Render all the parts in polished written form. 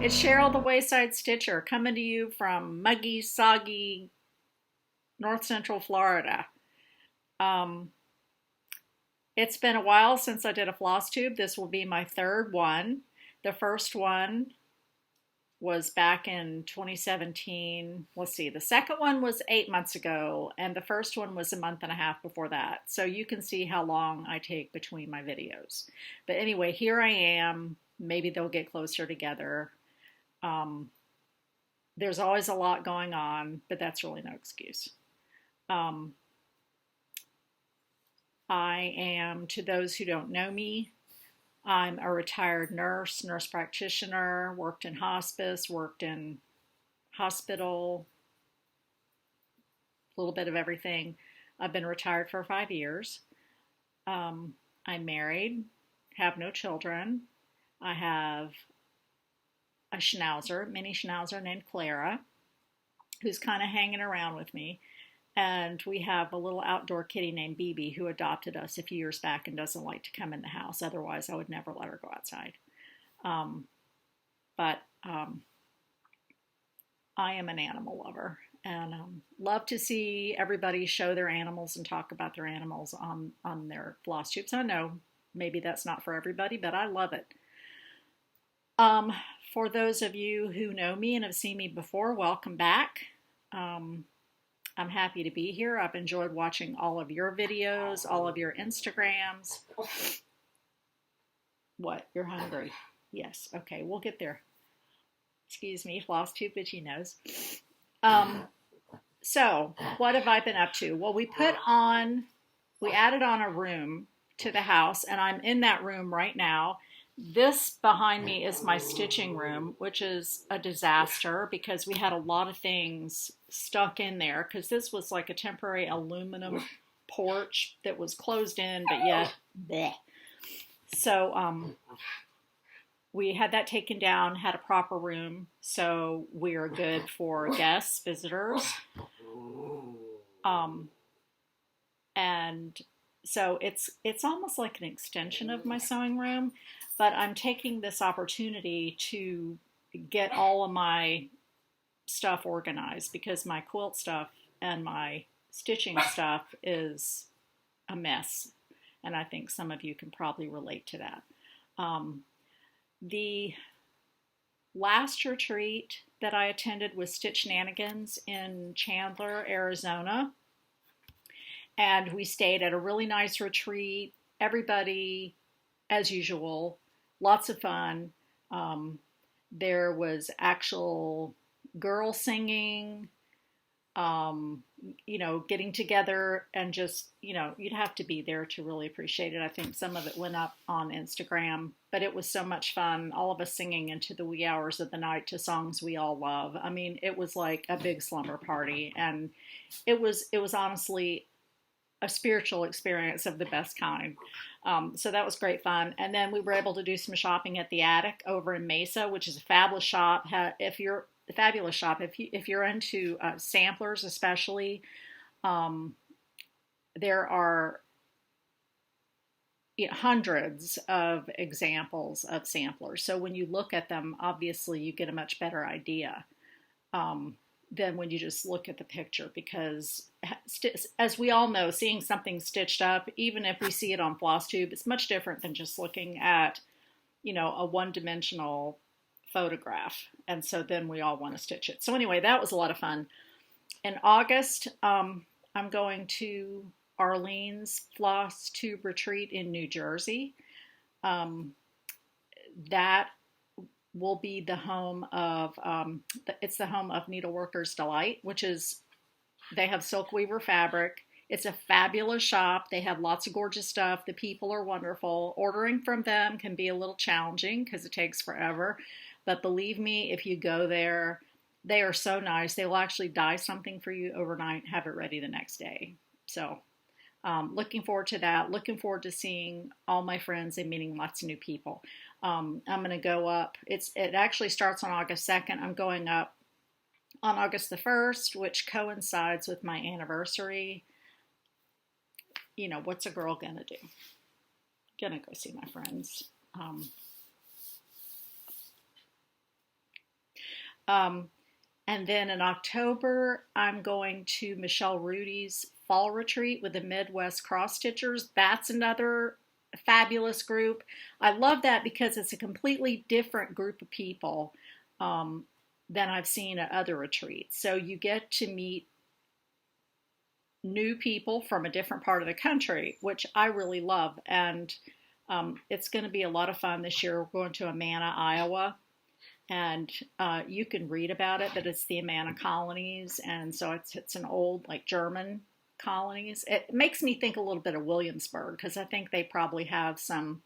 It's Cheryl the Wayside Stitcher coming to you from muggy, soggy North Central Florida. Um, it's been a while since I did a floss tube. This will be my third one. The first one was back in 2017. Let's see, the second one was 8 months ago, and the first one was a month and a half before that. So you can see how long I take between my videos. But anyway, here I am. Maybe they'll get closer together. Um, there's always a lot going on, but that's really no excuse. Um, I am, to those who don't know me, I'm a retired nurse practitioner, worked in hospice, worked in hospital, a little bit of everything. I've been retired for 5 years. I'm married, have no children. I have a schnauzer, mini schnauzer named Clara, who's kind of hanging around with me. And we have a little outdoor kitty named BB who adopted us a few years back and doesn't like to come in the house. Otherwise, I would never let her go outside. But I am an animal lover and love to see everybody show their animals and talk about their animals on their floss tubes. I know maybe that's not for everybody, but I love it. For those of you who know me and have seen me before, welcome back. I'm happy to be here. I've enjoyed watching all of your videos, all of your Instagrams. What? You're hungry? Yes. Okay, we'll get there. Excuse me, floss tube itchy nose. So what have I been up to? Well, we added on a room to the house, and I'm in that room right now. This behind me is my stitching room, which is a disaster because we had a lot of things stuck in there because this was like a temporary aluminum porch that was closed in, but yet, bleh. So we had that taken down, had a proper room, so we are good for guests, visitors. And so it's almost like an extension of my sewing room, but I'm taking this opportunity to get all of my stuff organized because my quilt stuff and my stitching stuff is a mess. And I think some of you can probably relate to that. The last retreat that I attended was Stitch Shenanigans in Chandler, Arizona. And we stayed at a really nice retreat. Everybody, as usual, lots of fun. There was actual girl singing, getting together and just, you'd have to be there to really appreciate it. I think some of it went up on Instagram, but it was so much fun. All of us singing into the wee hours of the night to songs we all love. I mean, it was like a big slumber party, and it was honestly a spiritual experience of the best kind. So that was great fun. And then we were able to do some shopping at the Attic over in Mesa, which is a fabulous shop. If you're into samplers, especially, there are hundreds of examples of samplers. So when you look at them, obviously you get a much better idea than when you just look at the picture, because as we all know, seeing something stitched up, even if we see it on Flosstube, it's much different than just looking at, a one-dimensional photograph. And so then we all want to stitch it. So anyway, that was a lot of fun. In August, I'm going to Arlene's Flosstube retreat in New Jersey. That will be the home of, it's the home of Needleworkers Delight, which is, they have silk weaver fabric. It's a fabulous shop. They have lots of gorgeous stuff. The people are wonderful. Ordering from them can be a little challenging because it takes forever. But believe me, if you go there, they are so nice. They will actually dye something for you overnight, have it ready the next day. So looking forward to that. Looking forward to seeing all my friends and meeting lots of new people. I'm going to go up. It actually starts on August 2nd. I'm going up on August the 1st, which coincides with my anniversary. What's a girl going to do? Gonna go see my friends. Um, and then in October, I'm going to Michelle Rudy's fall retreat with the Midwest Cross Stitchers. That's another fabulous group. I love that because it's a completely different group of people um, than I've seen at other retreats. So you get to meet new people from a different part of the country, which I really love. And it's going to be a lot of fun this year. We're going to Amana, Iowa, and you can read about it, but it's the Amana colonies, and so it's an old like German colonies. It makes me think a little bit of Williamsburg because I think they probably have some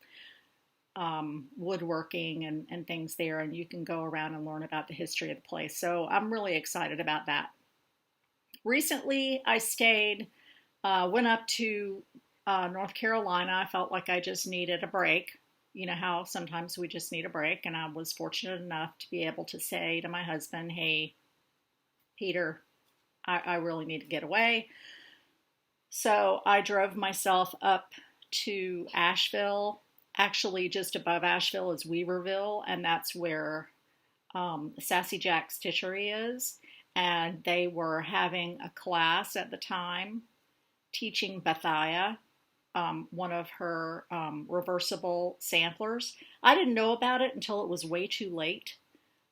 woodworking and things there, and you can go around and learn about the history of the place. So I'm really excited about that. Recently, I stayed, went up to North Carolina. I felt like I just needed a break. You know how sometimes we just need a break, and I was fortunate enough to be able to say to my husband, hey, Peter, I really need to get away. So I drove myself up to Asheville. Actually, just above Asheville is Weaverville, and that's where Sassy Jack's Stitchery is. And they were having a class at the time teaching Bethia, one of her reversible samplers. I didn't know about it until it was way too late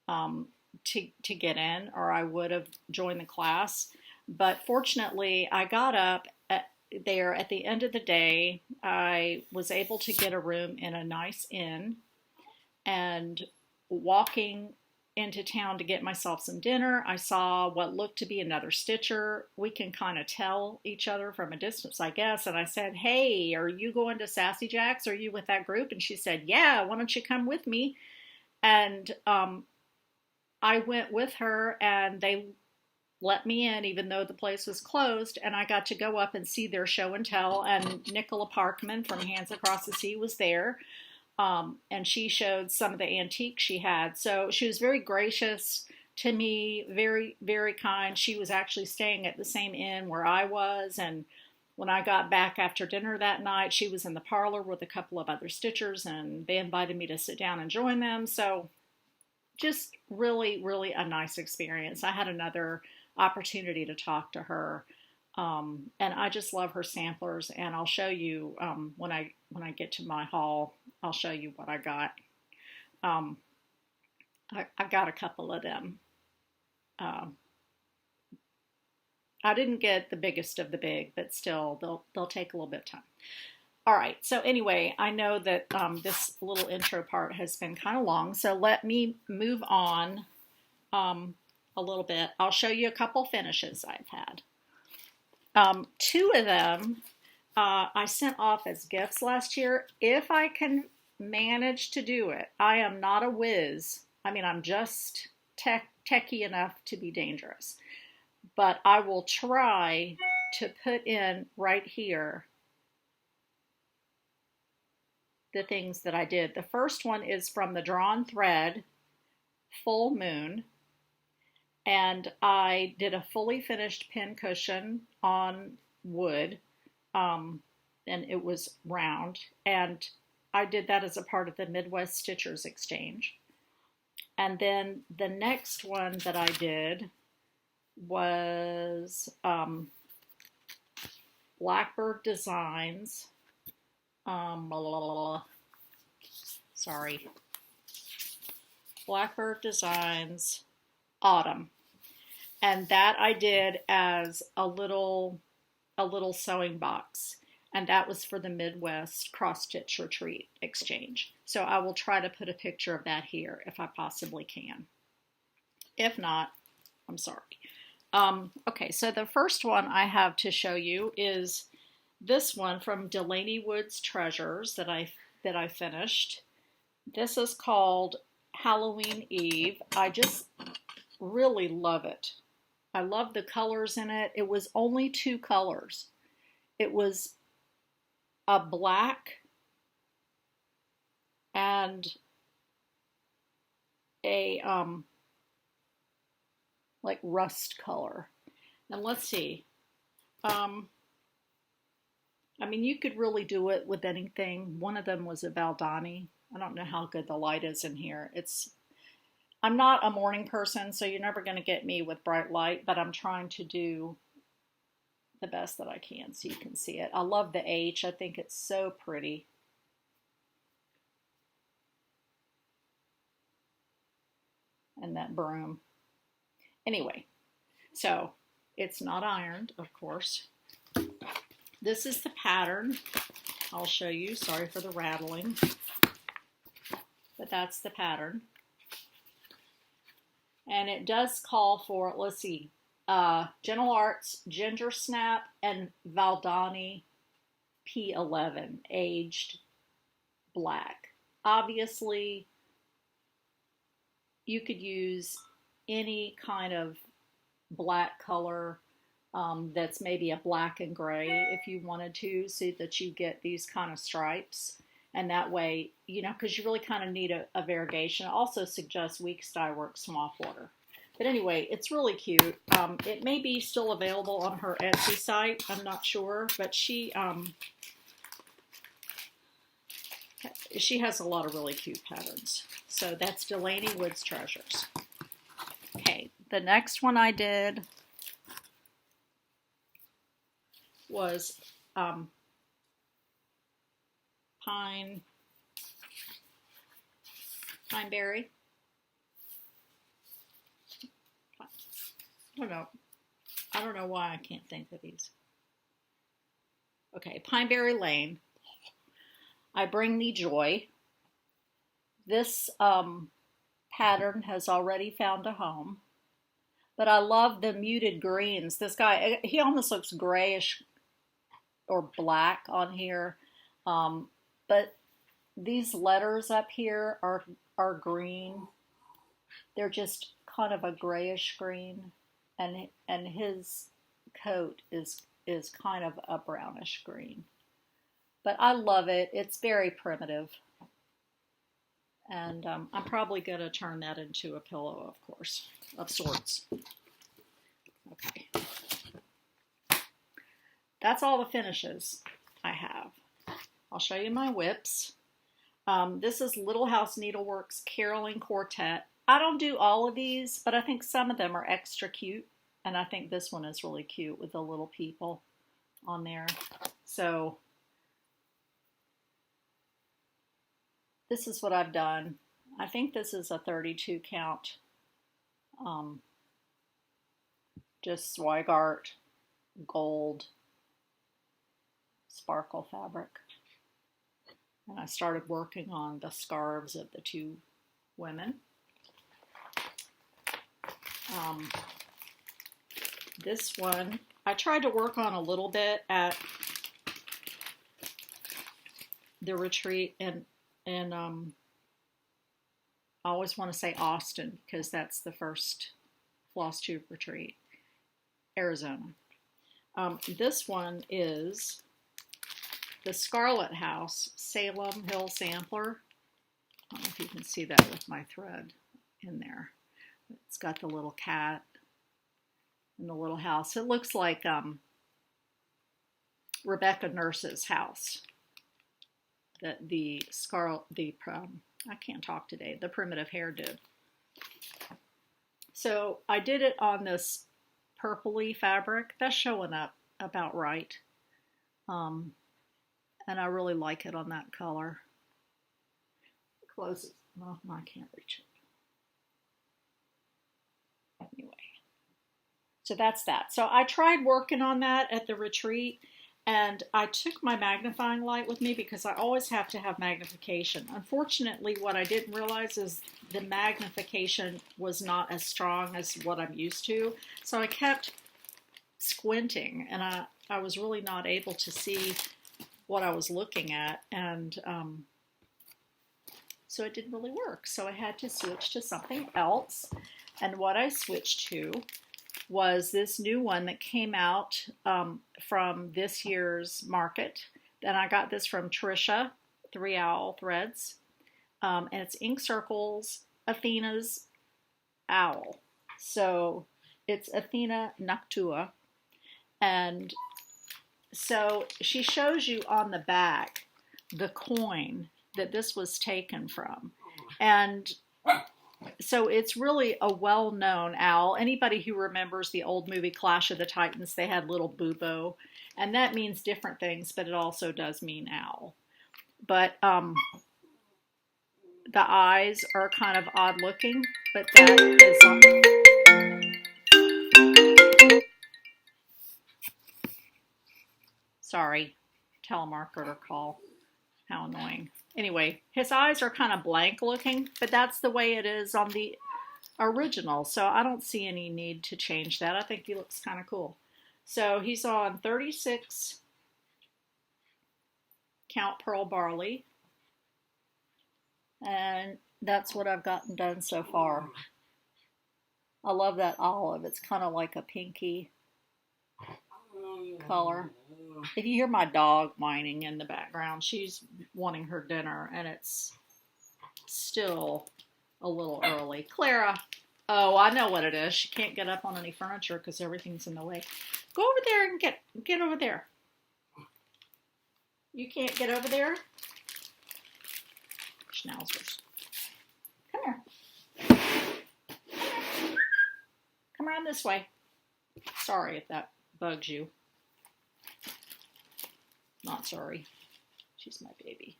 to get in, or I would have joined the class. But fortunately, I got up there at the end of the day. I was able to get a room in a nice inn, and walking into town to get myself some dinner, I saw what looked to be another stitcher. We can kind of tell each other from a distance, I guess. And I said, hey, are you going to Sassy Jack's? Are you with that group? And she said, yeah, why don't you come with me? And I went with her, and they let me in even though the place was closed, and I got to go up and see their show and tell, and Nicola Parkman from Hands Across the Sea was there. And she showed some of the antiques she had. So she was very gracious to me, very, very kind. She was actually staying at the same inn where I was. And when I got back after dinner that night, she was in the parlor with a couple of other stitchers, and they invited me to sit down and join them. So just really, really a nice experience. I had another opportunity to talk to her. And I just love her samplers, and I'll show you when I get to my haul. I'll show you what I got. I got a couple of them. I didn't get the biggest of the big, but still, they'll take a little bit of time. All right. So anyway, I know that this little intro part has been kind of long, so let me move on a little bit. I'll show you a couple finishes I've had. Two of them I sent off as gifts last year. If I can manage to do it, I am not a whiz. I mean, I'm just techie enough to be dangerous. But I will try to put in right here the things that I did. The first one is from the Drawn Thread Full Moon. And I did a fully finished pin cushion on wood, and it was round. And I did that as a part of the Midwest Stitchers Exchange. And then the next one that I did was Blackbird Designs. Blackbird Designs Autumn. And that I did as a little sewing box. And that was for the Midwest Cross Stitch Retreat Exchange. So I will try to put a picture of that here if I possibly can. If not, I'm sorry. Okay, so the first one I have to show you is this one from Dulaney Woods Treasures that I finished. This is called Halloween Eve. I just really love it. I love the colors in it. It was only 2 colors. It was a black and a like rust color. And let's see. I mean, you could really do it with anything. One of them was a Baldani. I don't know how good the light is in here. I'm not a morning person, so you're never going to get me with bright light, but I'm trying to do the best that I can so you can see it. I love the H. I think it's so pretty. And that broom. Anyway, so it's not ironed, of course. This is the pattern. I'll show you. Sorry for the rattling. But that's the pattern. And it does call for, let's see, Gentle Arts, Ginger Snap, and Dulaney P11, aged black. Obviously, you could use any kind of black color that's maybe a black and gray if you wanted to, so that you get these kind of stripes. And that way, you know, because you really kind of need a variegation. I also suggest Weeks Dye Works Swamp Water. But anyway, it's really cute. It may be still available on her Etsy site. I'm not sure, but she has a lot of really cute patterns. So that's Dulaney Woods Treasures. Okay, the next one I did was Pineberry. I don't know why I can't think of these. Okay, Pineberry Lane. I bring thee joy. This pattern has already found a home, but I love the muted greens. This guy, he almost looks grayish or black on here, but these letters up here are green. They're just kind of a grayish green, and his coat is kind of a brownish green. But I love it. It's very primitive. And I'm probably going to turn that into a pillow, of course, of sorts. Okay. That's all the finishes I have. I'll show you my whips. This is Little House Needleworks Caroling Quartet. I don't do all of these, but I think some of them are extra cute. And I think this one is really cute with the little people on there. So this is what I've done. I think this is a 32 count, just Zweigart gold sparkle fabric. And I started working on the scarves of the two women. This one, I tried to work on a little bit at the retreat, and I always want to say Austin because that's the first Flosstube retreat, Arizona. This one is the Scarlet House Salem Hill Sampler. I don't know if you can see that with my thread in there. It's got the little cat and the little house. It looks like Rebecca Nurse's house. That I can't talk today, the Primitive Hair did. So I did it on this purpley fabric. That's showing up about right. And I really like it on that color. Close it. Well, I can't reach it. Anyway. So that's that. So I tried working on that at the retreat. And I took my magnifying light with me because I always have to have magnification. Unfortunately, what I didn't realize is the magnification was not as strong as what I'm used to. So I kept squinting, and I was really not able to see what I was looking at. And so it didn't really work. So I had to switch to something else. And what I switched to was this new one that came out from this year's market. And I got this from Trisha, 3 Owl Threads. And it's Ink Circles, Athena's Owl. So it's Athena Noctua. And so she shows you on the back the coin that this was taken from. And So it's really a well-known owl. Anybody who remembers the old movie Clash of the Titans, they had little Bubo, and that means different things, but it also does mean owl. But the eyes are kind of odd looking, but that is sorry, telemarketer call. How annoying. Anyway, his eyes are kind of blank looking, but that's the way it is on the original, so I don't see any need to change that. I think he looks kind of cool. So he's on 36 count pearl barley, and that's what I've gotten done so far. I love that olive. It's kind of like a pinky color. If you hear my dog whining in the background, she's wanting her dinner, and it's still a little early. Clara, oh, I know what it is. She can't get up on any furniture because everything's in the way. Go over there and get over there. You can't get over there? Schnauzers. Come here. Come around this way. Sorry if that bugs you. Not sorry. She's my baby.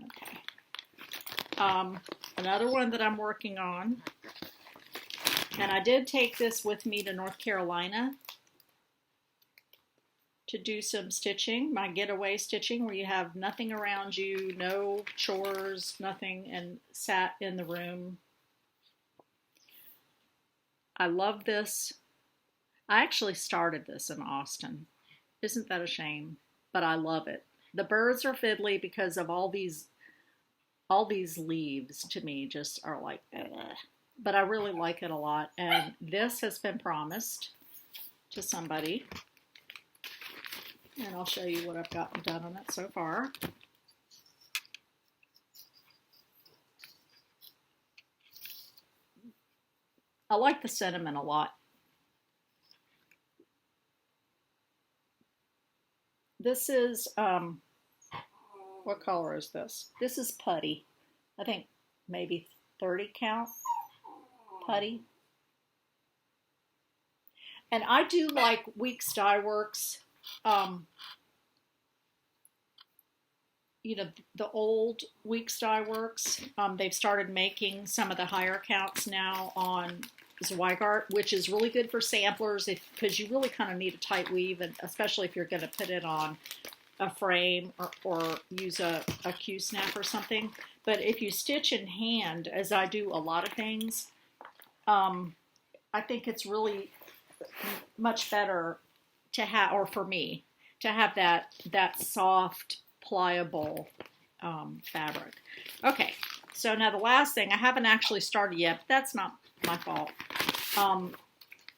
Okay. Another one that I'm working on, and I did take this with me to North Carolina to do some stitching, my getaway stitching, where you have nothing around you, no chores, nothing, and sat in the room. I love this. I actually started this in Austin. Isn't that a shame? But I love it. The birds are fiddly because of all these leaves to me just are like, ugh. But I really like it a lot. And this has been promised to somebody. And I'll show you what I've gotten done on it so far. I like the cinnamon a lot. This is, what color is this? This is putty. I think maybe 30 count putty. And I do like Weeks Dye Works. You know, the old Weeks Dye Works. They've started making some of the higher counts now on Zweigart, which is really good for samplers because you really kind of need a tight weave, and especially if you're going to put it on a frame or use a Q-snap or something. But if you stitch in hand, as I do a lot of things, I think it's really much better to have, or for me, to have that soft, pliable fabric. Okay, so now the last thing, I haven't actually started yet, but that's not my fault.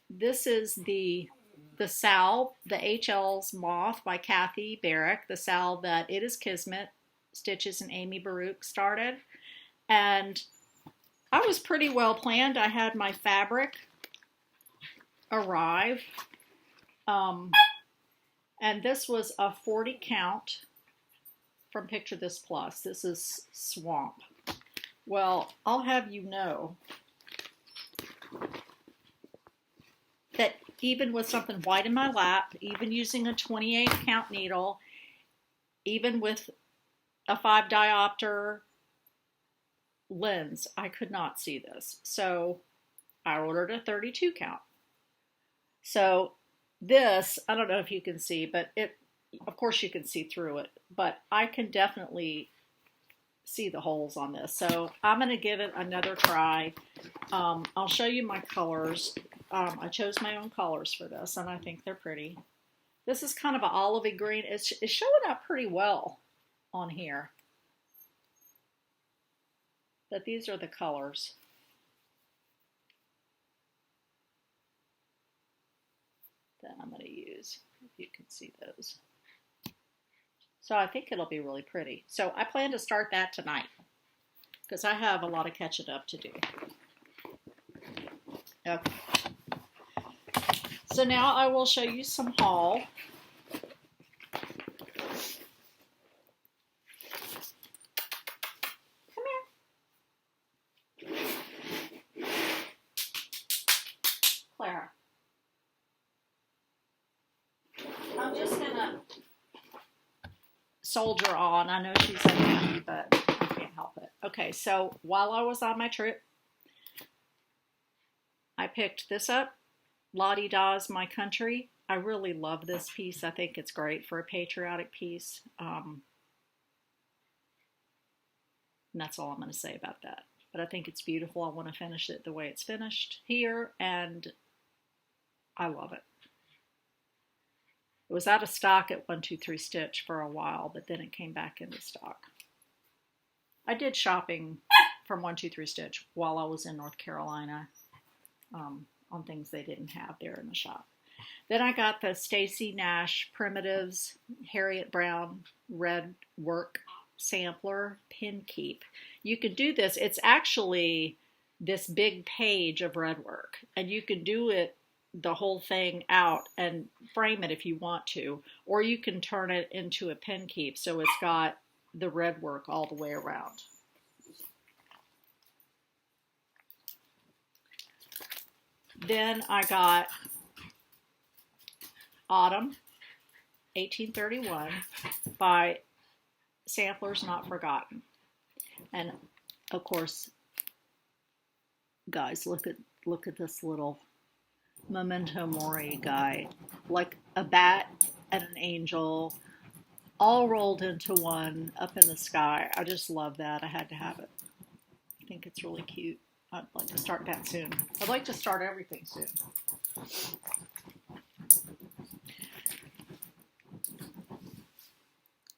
This is the salve, the HL's Moth by Kathy Barrick, the salve that It Is Kismet Stitches and Amy Baruch started. And I was pretty well planned. I had my fabric arrive. And this was a 40 count from Picture This Plus. This is Swamp. Well, I'll have you know that even with something white in my lap, even using a 28 count needle, even with a 5 diopter lens, I could not see this. So I ordered a 32 count. So this, I don't know if you can see, but of course you can see through it, but I can definitely see the holes on this. So I'm going to give it another try. I'll show you my colors. I chose my own colors for this, and I think they're pretty. This is kind of an olivey green. It's showing up pretty well on here. But these are the colors. That I'm going to use, if you can see those. So I think it'll be really pretty. So I plan to start that tonight because I have a lot of catching up to do. Okay. So now I will show you some haul. Come here. soldier on. I know she's unhappy, but I can't help it. Okay, so while I was on my trip, I picked this up, Lottie Da's My Country. I really love this piece. I think it's great for a patriotic piece. And that's all I'm going to say about that. But I think it's beautiful. I want to finish it the way it's finished here, and I love it. It was out of stock at 123 Stitch for a while, but then it came back into stock. I did shopping from 123 Stitch while I was in North Carolina on things they didn't have there in the shop. Then I got the Stacy Nash Primitives Harriet Brown Red Work Sampler Pin Keep. You can do this. It's actually this big page of red work, and you can do it the whole thing out and frame it if you want to, or you can turn it into a pin keep so it's got the red work all the way around. Then I got Autumn 1831 by Samplers Not Forgotten. And of course, guys, look at this little memento mori guy, like a bat and an angel all rolled into one up in the sky. I just love that. I had to have it. I think it's really cute. I'd like to start that soon. I'd like to start everything soon.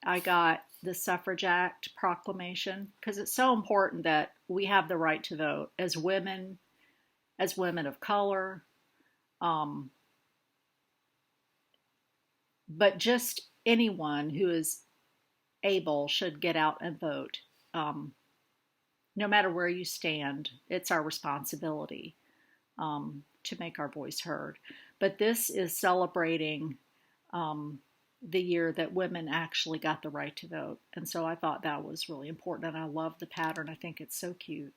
I got the Suffrage Act proclamation because it's so important that we have the right to vote as women of color. But just anyone who is able should get out and vote. No matter where you stand, it's our responsibility to make our voice heard. But this is celebrating the year that women actually got the right to vote. And so I thought that was really important. And I love the pattern. I think it's so cute.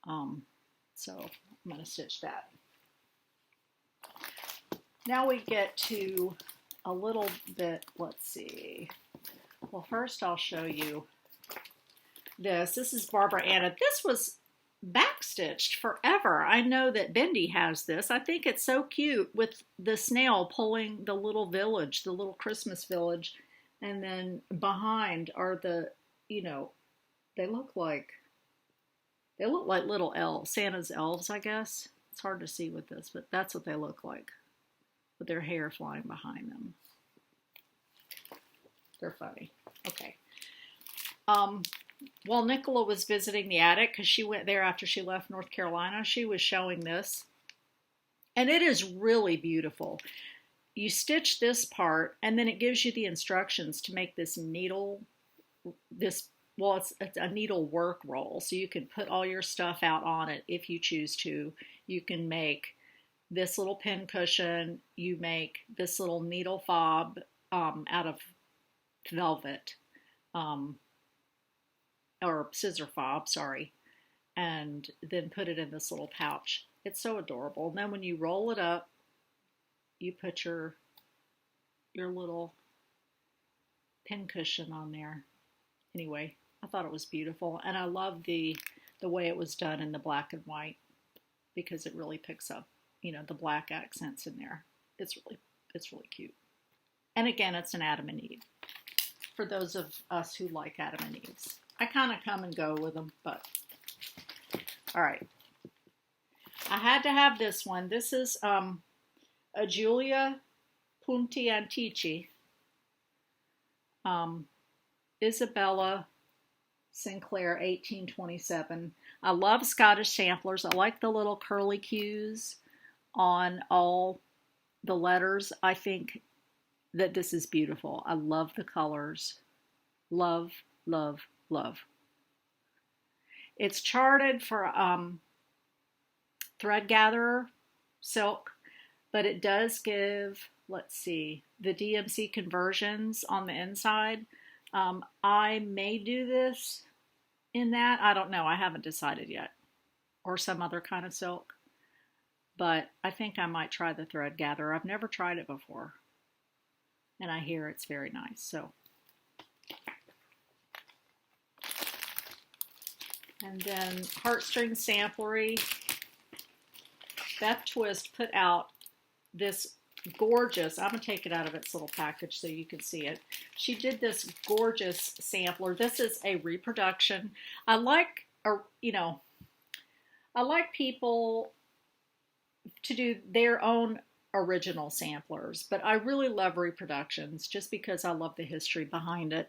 So I'm going to stitch that. Now we get to a little bit, let's see. Well, first I'll show you this. This is Barbara Anna. This was backstitched forever. I know that Bendy has this. I think it's so cute with the snail pulling the little village, the little Christmas village. And then behind are the, they look like little elves, Santa's elves, I guess. It's hard to see with this, but that's what they look like, with their hair flying behind them. They're funny. Okay. While Nicola was visiting the attic, because she went there after she left North Carolina, she was showing this. And it is really beautiful. You stitch this part, and then it gives you the instructions to make this needle, it's a needle work roll. So you can put all your stuff out on it if you choose to. You can make this little pin cushion. You make this little needle fob out of velvet. Or scissor fob, sorry, and then put it in this little pouch. It's so adorable. And then when you roll it up, you put your little pin cushion on there. Anyway, I thought it was beautiful, and I love the way it was done in the black and white because it really picks up, the black accents in there. It's really cute. And again, it's an Adam and Eve for those of us who like Adam and Eve's. I kind of come and go with them, but all right. I had to have this one. This is a Giulia Punti Antici, Isabella Sinclair, 1827. I love Scottish samplers. I like the little curly cues on all the letters. I think that this is beautiful. I love the colors. Love, love, love. It's charted for thread gatherer silk, but it does give, let's see, the DMC conversions on the inside. I may do this in that. I don't know. I haven't decided yet. Or some other kind of silk. But I think I might try the thread gatherer. I've never tried it before. And I hear it's very nice. So And then Heartstring Samplery. Beth Twist put out this gorgeous, I'm going to take it out of its little package so you can see it. She did this gorgeous sampler. This is a reproduction. I like, I like people to do their own original samplers, but I really love reproductions just because I love the history behind it.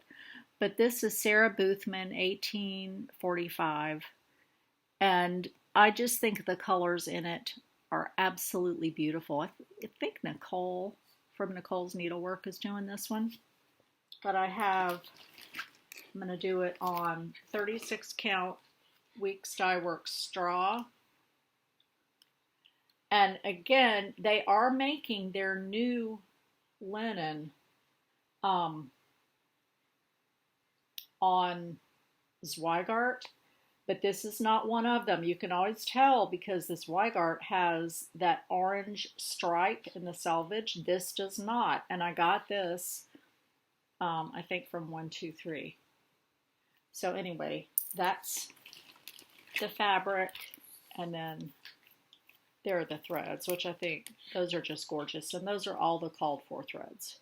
But this is Sarah Boothman, 1845, and I just think the colors in it are absolutely beautiful. I think Nicole from Nicole's Needlework is doing this one, but I'm going to do it on 36 count Weeks Dye Works straw. And again, they are making their new linen on Zweigart, but this is not one of them. You can always tell because this Zweigart has that orange stripe in the selvage. This does not. And I got this, I think from 123. So anyway, that's the fabric, and then there are the threads, which I think those are just gorgeous. And those are all the called for threads.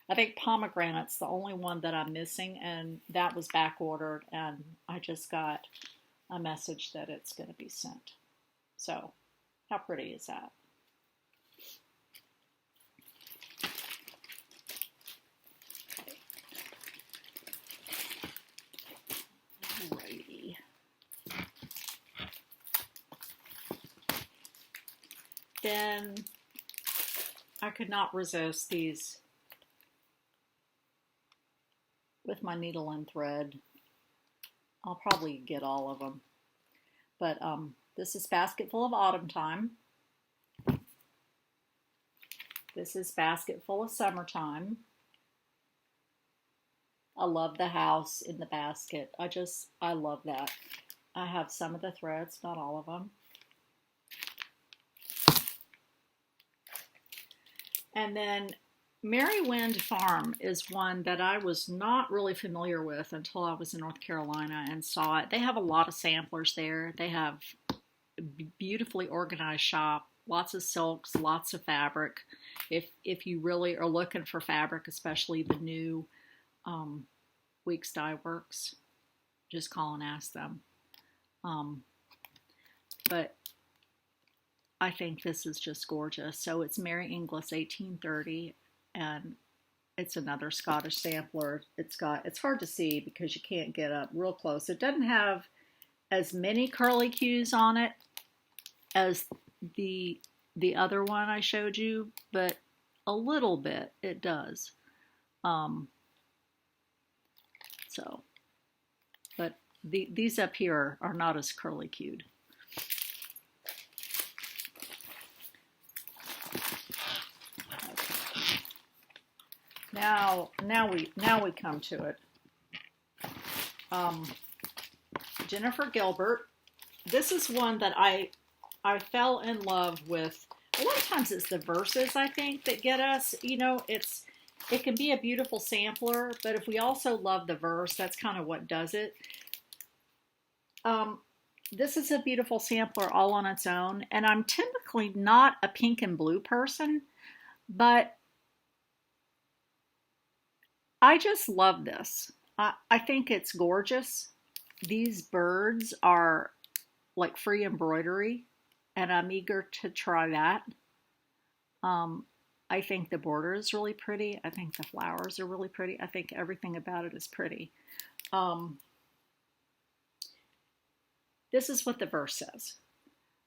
I think Pomegranate's the only one that I'm missing, and that was back ordered, and I just got a message that it's going to be sent. So, how pretty is that? Alrighty. Then I could not resist these with my needle and thread. I'll probably get all of them. But this is Basketful of Autumn Time. This is Basketful of Summertime. I love the house in the basket. I love that. I have some of the threads, not all of them. And then Merry Wind Farm is one that I was not really familiar with until I was in North Carolina and saw it. They have a lot of samplers there. They have a beautifully organized shop, lots of silks, lots of fabric. If you really are looking for fabric, especially the new Weeks Dye Works, just call and ask them. But I think this is just gorgeous. So it's Mary Inglis 1830. And it's another Scottish sampler. It's hard to see because you can't get up real close. It doesn't have as many curly cues on it as the other one I showed you, but a little bit it does. But these up here are not as curly cued. Now we come to it. Jennifer Gilbert. This is one that I fell in love with. A lot of times it's the verses, I think, that get us. You know, it can be a beautiful sampler, but if we also love the verse, that's kind of what does it. This is a beautiful sampler all on its own, and I'm typically not a pink and blue person, but I just love this. I think it's gorgeous. These birds are like free embroidery, and I'm eager to try that. I think the border is really pretty. I think the flowers are really pretty. I think everything about it is pretty. This is what the verse says.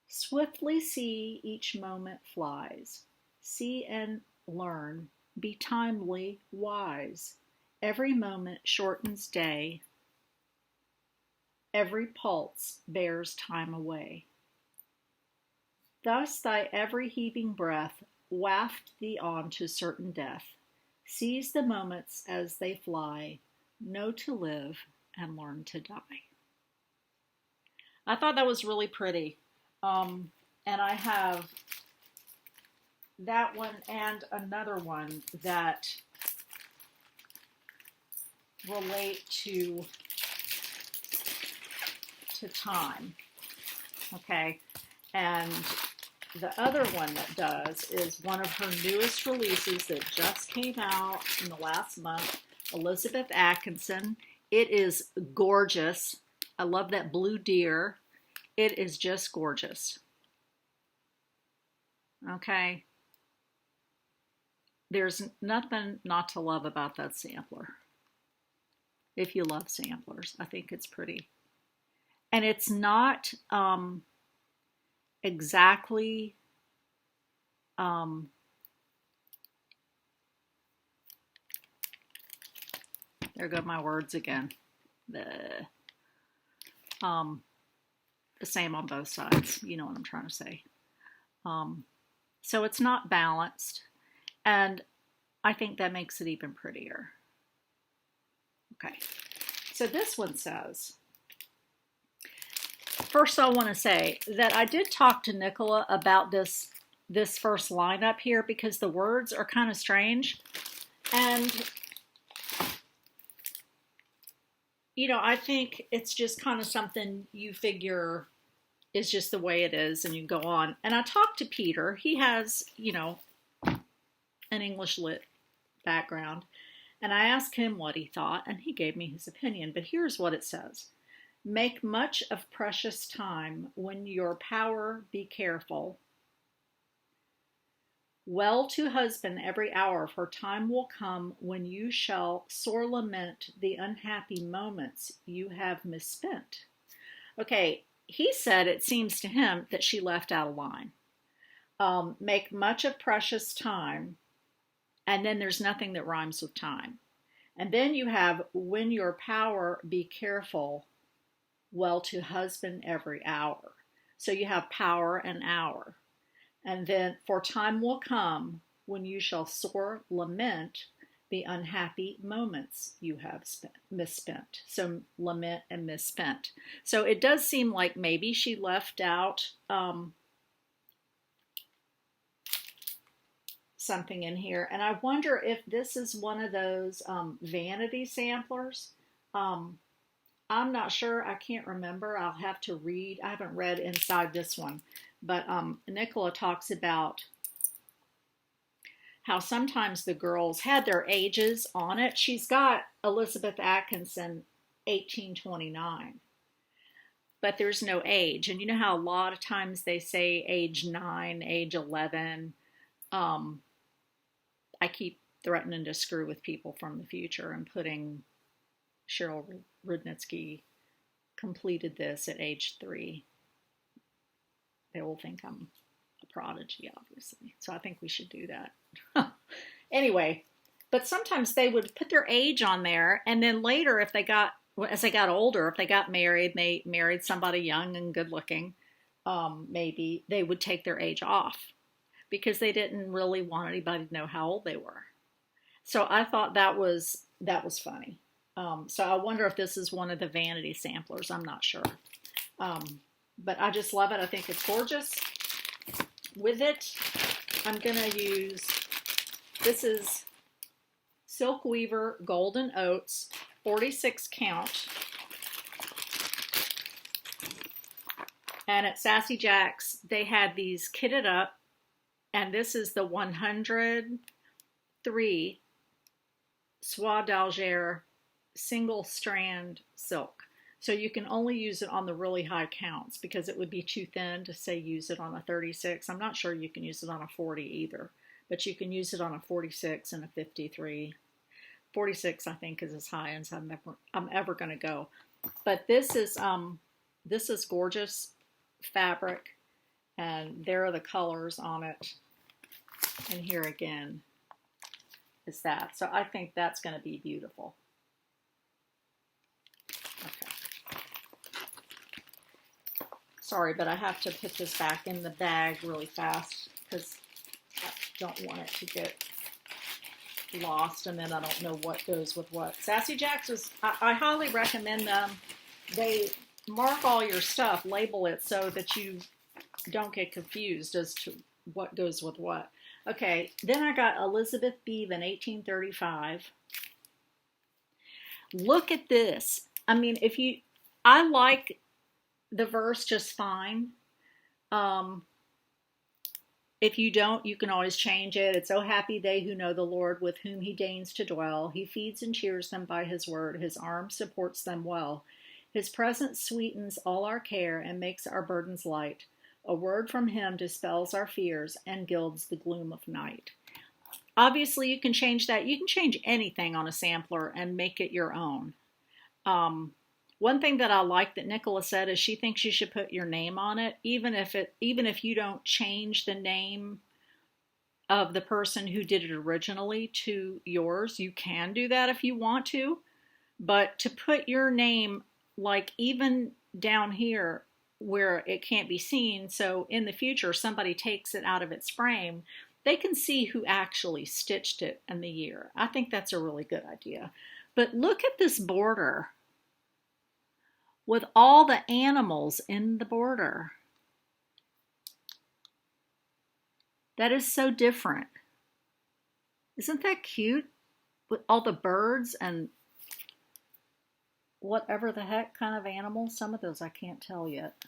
Swiftly see each moment flies. See and learn. Be timely, wise. Every moment shortens day. Every pulse bears time away. Thus thy every heaving breath waft thee on to certain death. Seize the moments as they fly. Know to live and learn to die. I thought that was really pretty. And I have that one and another one that relate to to time. Okay, and the other one that does is one of her newest releases that just came out in the last month, Elizabeth Atkinson. It is gorgeous. I love that blue deer. It is just gorgeous. Okay. There's nothing not to love about that sampler. If you love samplers, I think it's pretty. And it's not exactly there go my words again. The same on both sides. You know what I'm trying to say. So it's not balanced, and I think that makes it even prettier. Okay, so this one says, first I want to say that I did talk to Nicola about this first line up here because the words are kind of strange, and you know, I think it's just kind of something you figure is just the way it is, and you go on. And I talked to Peter. He has, you know, an English lit background. And I asked him what he thought, and he gave me his opinion. But here's what it says. Make much of precious time when your power be careful. Well to husband every hour, for time will come when you shall sore lament the unhappy moments you have misspent. Okay, he said it seems to him that she left out a line. Make much of precious time, and then there's nothing that rhymes with time. And then you have, when your power be careful, well to husband every hour. So you have power and hour. And then, for time will come when you shall sore lament the unhappy moments you have misspent. So lament and misspent. So it does seem like maybe she left out something in here. And I wonder if this is one of those vanity samplers. I'm not sure. I can't remember. I'll have to read. I haven't read inside this one. But Nicola talks about how sometimes the girls had their ages on it. She's got Elizabeth Atkinson 1829. But there's no age. And you know how a lot of times they say age 9, age 11. I keep threatening to screw with people from the future and putting Cheryl Rudnitsky completed this at age 3. They will think I'm a prodigy, obviously. So I think we should do that. Anyway, but sometimes they would put their age on there, and then later, as they got older, if they got married, they married somebody young and good looking, maybe they would take their age off because they didn't really want anybody to know how old they were. So I thought that was funny. So I wonder if this is one of the vanity samplers. I'm not sure. But I just love it. I think it's gorgeous. With it, I'm going to use, this is Silk Weaver Golden Oats, 46 count. And at Sassy Jack's, they had these kitted up. And this is the 103 Soie d'Alger single strand silk. So you can only use it on the really high counts because it would be too thin to say use it on a 36. I'm not sure you can use it on a 40 either, but you can use it on a 46 and a 53. 46 I think is as high as I'm ever going to go. But this is gorgeous fabric, and there are the colors on it. And here again is that. So I think that's going to be beautiful. Sorry, but I have to put this back in the bag really fast because I don't want it to get lost, and then I don't know what goes with what. Sassy Jack's I highly recommend them. They mark all your stuff, label it so that you don't get confused as to what goes with what. Okay, then I got Elizabeth Beavan 1835. Look at this. I mean, I like the verse just fine. If you don't, you can always change it. It's, "Oh, happy they who know the Lord, with whom he deigns to dwell. He feeds and cheers them by his word. His arm supports them well. His presence sweetens all our care and makes our burdens light. A word from him dispels our fears and gilds the gloom of night." Obviously, you can change that. You can change anything on a sampler and make it your own. One thing that I like that Nicola said is she thinks you should put your name on it, even if you don't change the name of the person who did it originally to yours. You can do that if you want to, but to put your name, like, even down here where it can't be seen, so in the future somebody takes it out of its frame, they can see who actually stitched it and the year. I think that's a really good idea. But look at this border with all the animals in the border. That is so different. Isn't that cute? With all the birds and whatever the heck kind of animals. Some of those I can't tell yet.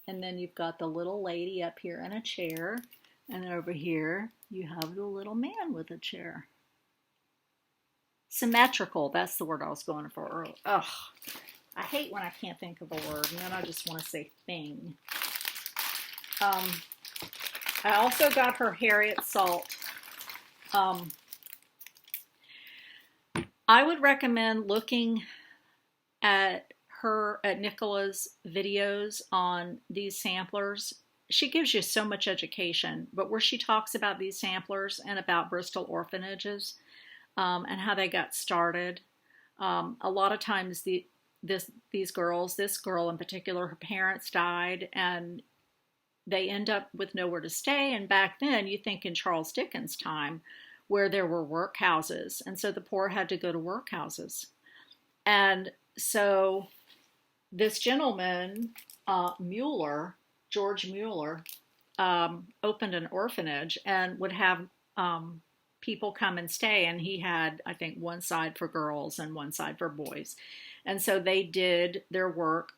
And then you've got the little lady up here in a chair. And then over here, you have the little man with a chair. Symmetrical, that's the word I was going for earlier. Ugh, I hate when I can't think of a word, and then I just want to say thing. I also got her Harriet Salt. I would recommend looking at Nicola's videos on these samplers. She gives you so much education, but where she talks about these samplers and about Bristol orphanages, and how they got started. A lot of times these girls, this girl in particular, her parents died and they end up with nowhere to stay. And back then, you think in Charles Dickens' time, where there were workhouses. And so the poor had to go to workhouses. And so this gentleman, George Mueller, opened an orphanage and would have people come and stay, and he had, I think, one side for girls and one side for boys. And so they did their work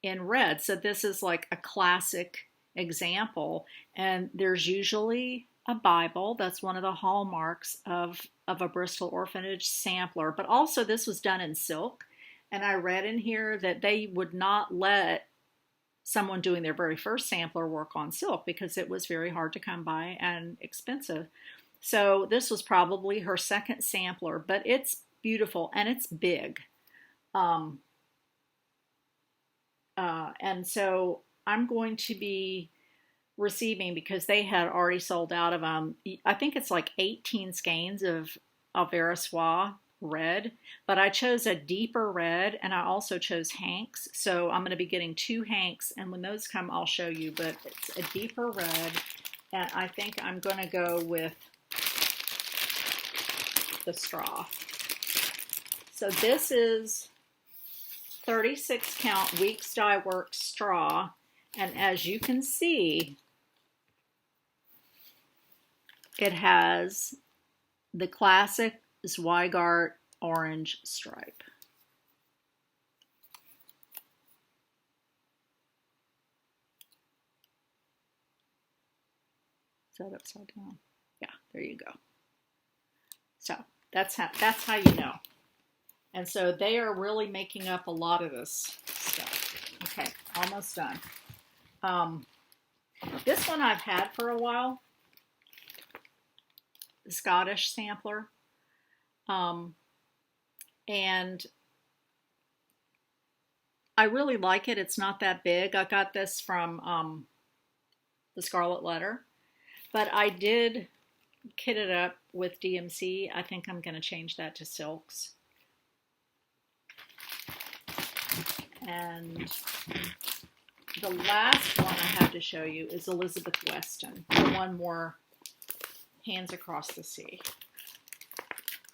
in red. So this is like a classic example, and there's usually a Bible. That's one of the hallmarks of a Bristol orphanage sampler. But also this was done in silk, and I read in here that they would not let someone doing their very first sampler work on silk because it was very hard to come by and expensive. So this was probably her second sampler, but it's beautiful and it's big. And so I'm going to be receiving, because they had already sold out of them, I think it's like 18 skeins of Alvera red, but I chose a deeper red, and I also chose Hanks. So I'm going to be getting 2 Hanks, and when those come, I'll show you, but it's a deeper red, and I think I'm going to go with the straw. So this is 36 count Weeks Dye Works straw, and as you can see, it has the classic Zweigart orange stripe. Is that upside down? Yeah, there you go. So that's how you know. And so they are really making up a lot of this stuff. Okay, almost done. This one I've had for a while, the Scottish sampler. And I really like it. It's not that big. I got this from the Scarlet Letter, but I did kit it up with DMC. I think I'm going to change that to silks. And the last one I have to show you is Elizabeth Weston, the one more Hands Across the Sea.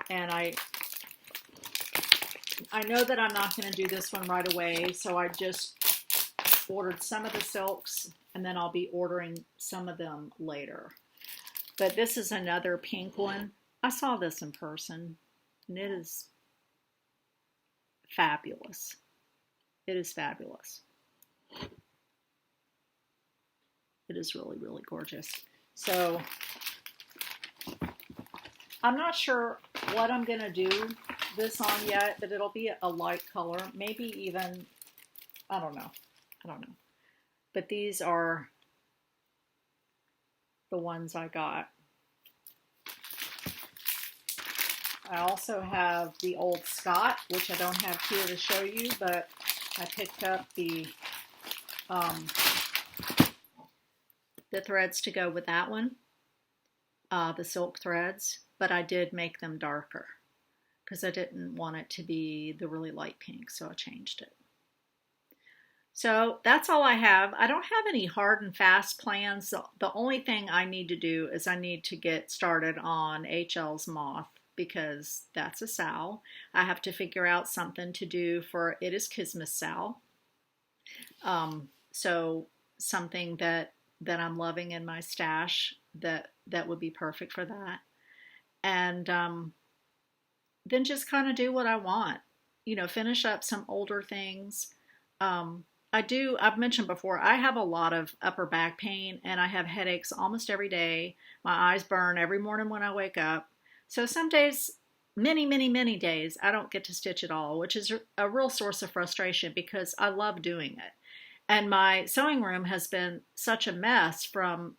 And I know that I'm not going to do this one right away, so I just ordered some of the silks, and then I'll be ordering some of them later. But this is another pink one. I saw this in person, and it is fabulous. It is fabulous. It is really, really gorgeous. So I'm not sure what I'm going to do this on yet, but it'll be a light color. Maybe even, I don't know. But these are the ones I got. I also have the Old Scott, which I don't have here to show you, but I picked up the threads to go with that one, the silk threads, but I did make them darker because I didn't want it to be the really light pink, so I changed it. So that's all I have. I don't have any hard and fast plans. The only thing I need to do is I need to get started on HL's Moth, because that's a Sal. I have to figure out something to do for It Is Kismet Sal. So something that I'm loving in my stash that would be perfect for that. And then just kind of do what I want. You know, finish up some older things. I've mentioned before, I have a lot of upper back pain and I have headaches almost every day. My eyes burn every morning when I wake up. So some days, many, many, many days, I don't get to stitch at all, which is a real source of frustration because I love doing it. And my sewing room has been such a mess from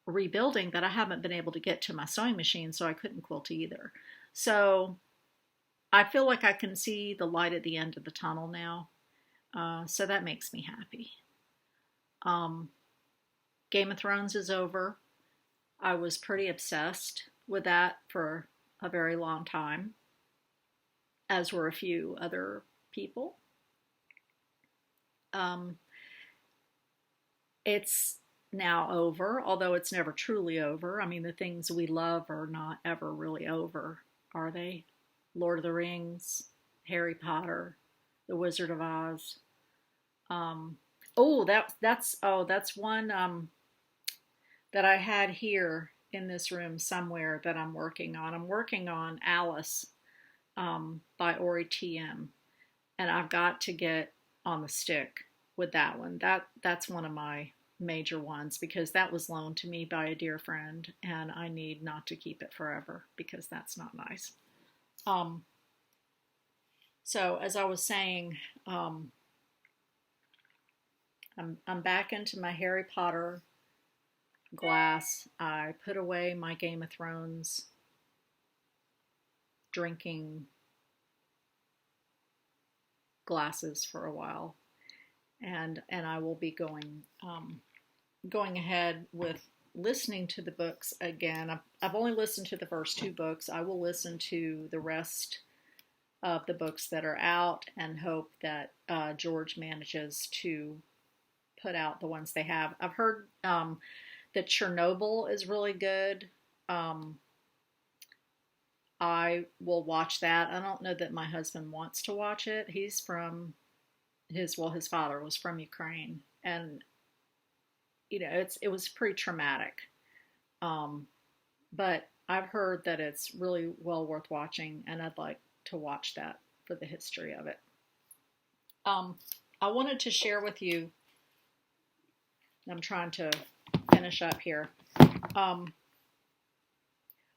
rebuilding that I haven't been able to get to my sewing machine, so I couldn't quilt either. So I feel like I can see the light at the end of the tunnel now. So that makes me happy. Game of Thrones is over. I was pretty obsessed with that for a very long time, as were a few other people. It's now over, although it's never truly over. I mean, the things we love are not ever really over, are they? Lord of the Rings, Harry Potter, The Wizard of Oz. That's one that I had here in this room somewhere that I'm working on. I'm working on Alice by Ori TM, and I've got to get on the stick with that one. That's one of my major ones because that was loaned to me by a dear friend, and I need not to keep it forever because that's not nice. So as I was saying, I'm back into my Harry Potter glass. I put away my Game of Thrones drinking glasses for a while, and I will be going ahead with listening to the books again. I've only listened to the first two books. I will listen to the rest of the books that are out and hope that George manages to put out the ones they have. I've heard that Chernobyl is really good. I will watch that. I don't know that my husband wants to watch it. He's from his father was from Ukraine, and you know, it was pretty traumatic. But I've heard that it's really well worth watching, and I'd like to watch that for the history of it. I wanted to share with you, I'm trying to finish up here.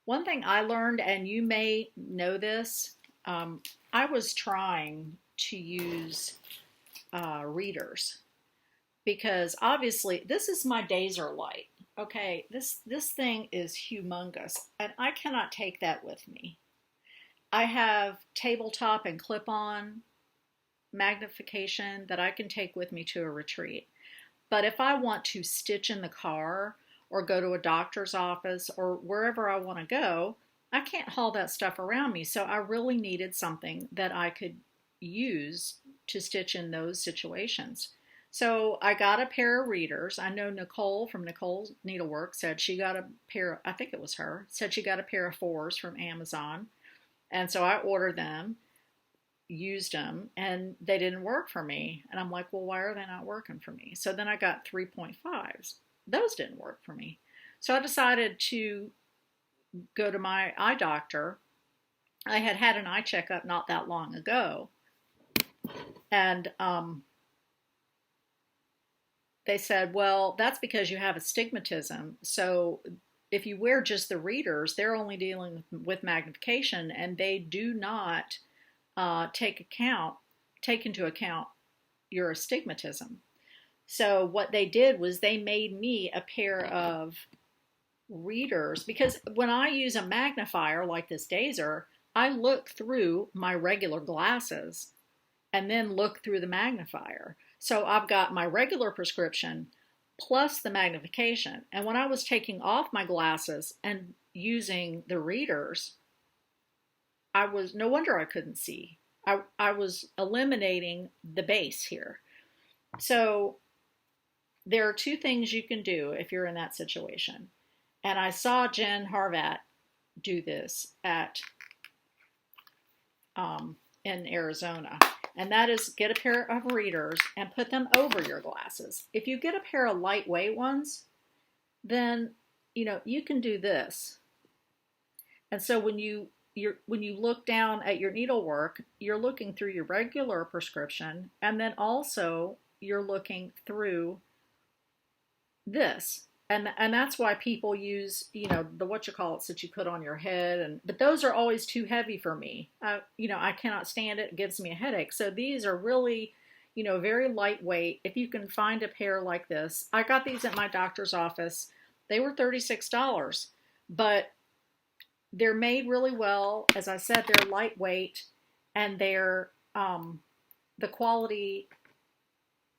One thing I learned, and you may know this, I was trying to use readers because obviously this is my Dazer light. Okay, this thing is humongous, and I cannot take that with me. I have tabletop and clip-on magnification that I can take with me to a retreat. But if I want to stitch in the car or go to a doctor's office or wherever I want to go, I can't haul that stuff around me. So I really needed something that I could use to stitch in those situations. So I got a pair of readers. I know Nicole from Nicole's Needlework said she got a pair, I think it was her, said she got a pair of 4s from Amazon. And so I ordered them, used them, and they didn't work for me. And I'm like, well, why are they not working for me? So then I got 3.5s. Those didn't work for me. So I decided to go to my eye doctor. I had had an eye checkup not that long ago. And they said, well, that's because you have astigmatism. So if you wear just the readers, they're only dealing with magnification, and they do not take into account your astigmatism. So what they did was they made me a pair of readers, because when I use a magnifier like this Dazer, I look through my regular glasses and then look through the magnifier. So I've got my regular prescription plus the magnification. And when I was taking off my glasses and using the readers, no wonder I couldn't see. I was eliminating the base here. So there are two things you can do if you're in that situation. And I saw Jen Harvat do this in Arizona. And that is get a pair of readers and put them over your glasses. If you get a pair of lightweight ones, then you can do this. And so when you look down at your needlework, you're looking through your regular prescription, and then also you're looking through this. And that's why people use, the whatchamacallits that you put on your head. But those are always too heavy for me. I cannot stand it. It gives me a headache. So these are really, very lightweight. If you can find a pair like this. I got these at my doctor's office. They were $36, but they're made really well. As I said, they're lightweight, and they're, the quality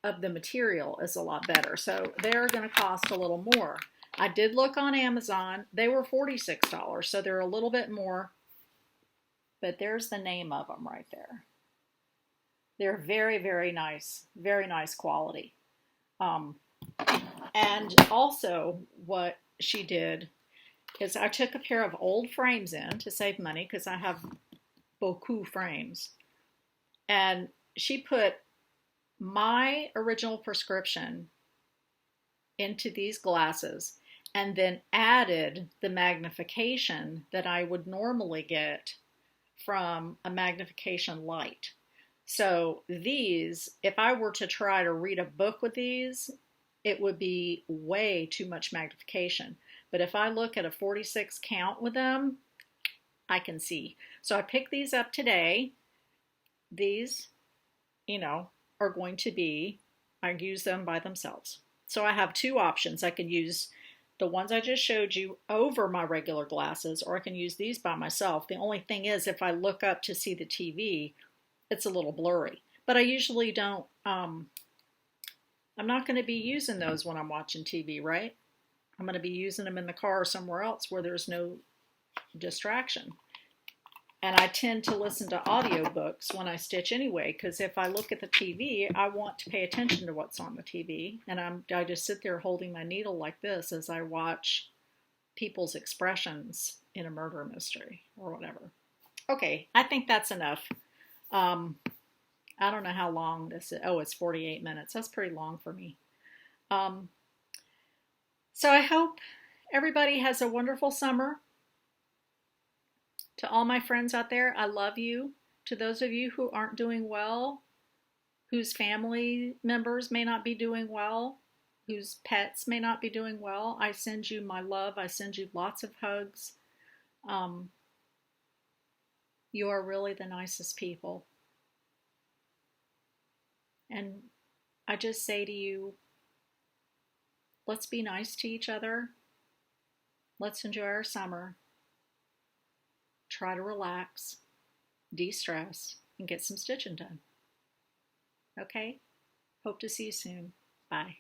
of the material is a lot better. So they're going to cost a little more. I did look on Amazon. They were $46, so they're a little bit more. But there's the name of them right there. They're very, very nice quality. And also what she did is I took a pair of old frames in to save money because I have beaucoup frames. And she put my original prescription into these glasses and then added the magnification that I would normally get from a magnification light. So these, if I were to try to read a book with these, it would be way too much magnification. But if I look at a 46 count with them, I can see. So I picked these up today. These, are going to be, I use them by themselves. So I have two options. I can use the ones I just showed you over my regular glasses, or I can use these by myself. The only thing is, if I look up to see the TV, it's a little blurry. But I usually don't, I'm not going to be using those when I'm watching TV, right? I'm going to be using them in the car or somewhere else where there's no distraction. And I tend to listen to audiobooks when I stitch anyway, because if I look at the TV, I want to pay attention to what's on the TV. And I just sit there holding my needle like this as I watch people's expressions in a murder mystery or whatever. Okay, I think that's enough. I don't know how long this is. Oh, it's 48 minutes. That's pretty long for me. So I hope everybody has a wonderful summer. To all my friends out there, I love you. To those of you who aren't doing well, whose family members may not be doing well, whose pets may not be doing well, I send you my love. I send you lots of hugs. You are really the nicest people. And I just say to you, let's be nice to each other. Let's enjoy our summer. Try to relax, de-stress, and get some stitching done. Okay? Hope to see you soon. Bye.